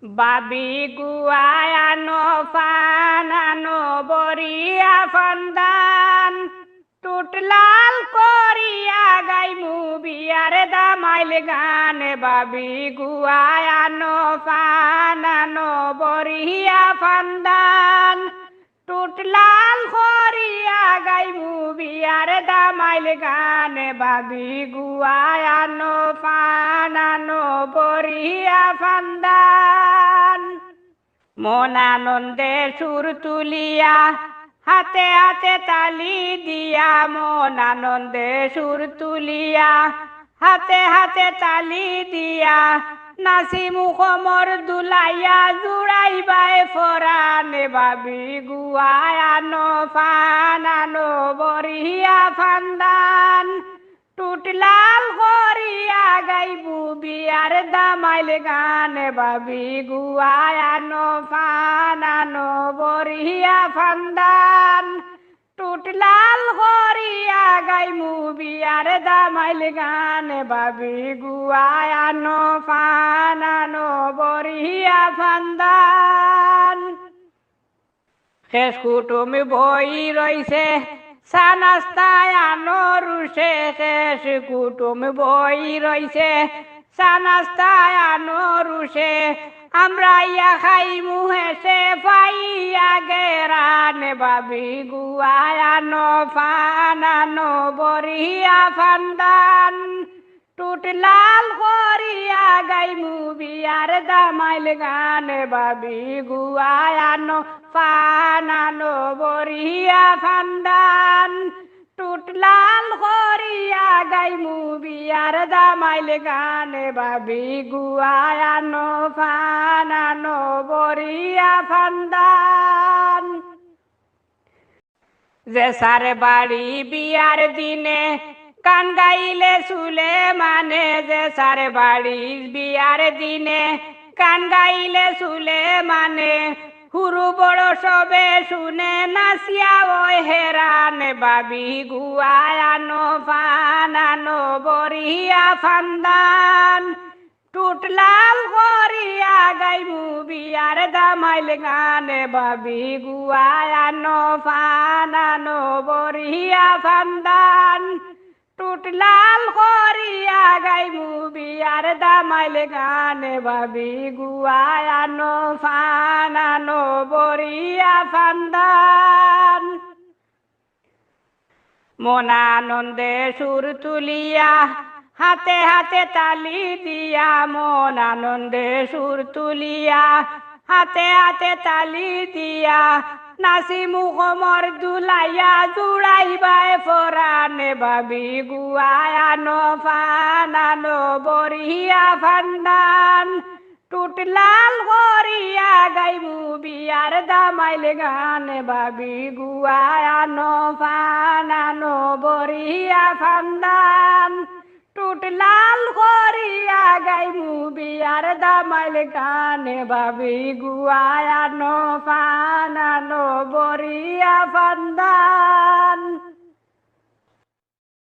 বাবি গুয়ায়ানো ফানানো বরিয়া ফান্দান টুটলাল করিয়া গাইমু বিয়ার দামাইল গানে বাবি গুয়ায়ানো ফানানো বরিয়া ফান্দান টুটলাল করিয়া গাইমু বিয়ার দামাইল গানে বাবি গুয়ায়ানো ফানানো বরিয়া ফান্দান মন আনন্দে সুর তুলিয়া হাতে হাতে তালি দিয়া মন আনন্দে সুর তুলিয়া হাতে হাতে তালি দিয়া নাচি মুখমর দুলাইয়া জুড়াইবাই ফরানে বাবি গুয়ায়ানো ফানানো বরিয়া ফান্দান টুটলাল করিয়া গাইবু বিয়ার দামাইল গানে বাবি গুয়ায়ানো ফানানো বরিয়া ফান্দান টুটলাল করিয়া গাইমু বিয়ার দামাইল গানে বাবি গুয়ায়ানো ফানানো বরিয়া ফান্দান শেষ কুটুমি বই রইছে সানাস্তায় আনো রুষে শেষ কুটুম বই রইছে সানাস্তায় আনো রুষে আমরা ইয়া খাই মুহেসে পাইয়া গেরানে বাবি গুয়ায়ানো ফানানো বরিয়া ফান্দান টুটলাল করিয়া গাইমু বিয়ার দামাইল গানে বাবি গুয়ায়ানো ফানানো বরিয়া ফান্দান টুটলাল করিয়া গাইমু বিয়ার দামাইল গানে বাবি গুয়ায়ানো ফানানো বরিয়া ফান্দান যে সারে বাড়ি বিয়ার দিনে গান গাইলে শুলে মানে যে সারে বাড়ি বিয়ার দিনে গান গাইলে শুলে মানে হুরু বড় সবে শুনে নাচিয়া ওই হেরানে বাবি গুয়ায়ানো ফানানো বরিয়া ফান্দান টুটলাল করিয়া গাইমু বিয়ার দামাইল গানে বাবি গুয়ায়ানো ফানানো বরিয়া ফান্দান টুটলাল করিয়া গাইমু বিয়ার দামাইল গানে বাবি গুয়ায়ানো ফানানো বরিয়া ফান্দান মন আনন্দে সুর তুলিয়া হাতে হাতে তালি দিয়া মন আনন্দে সুর তুলিয়া হাতে হাতে তালি দিয়া নাচি মুখমর দুলাইয়া জুড়াইবাই ফরানে বাবি গুয়ায়ানো ফানানো বরিয়া ফান্দান টুটলাল করিয়া গাইমু বিয়ার দামাইল গানে বাবি গুয়ায়ানো ফানানো বরিয়া ফান্দান টুটলাল করিয়া গাইমু বিয়ার দামাইল গানে বাবি গুয়ায়ানো ফানানো বরিয়া ফান্দান।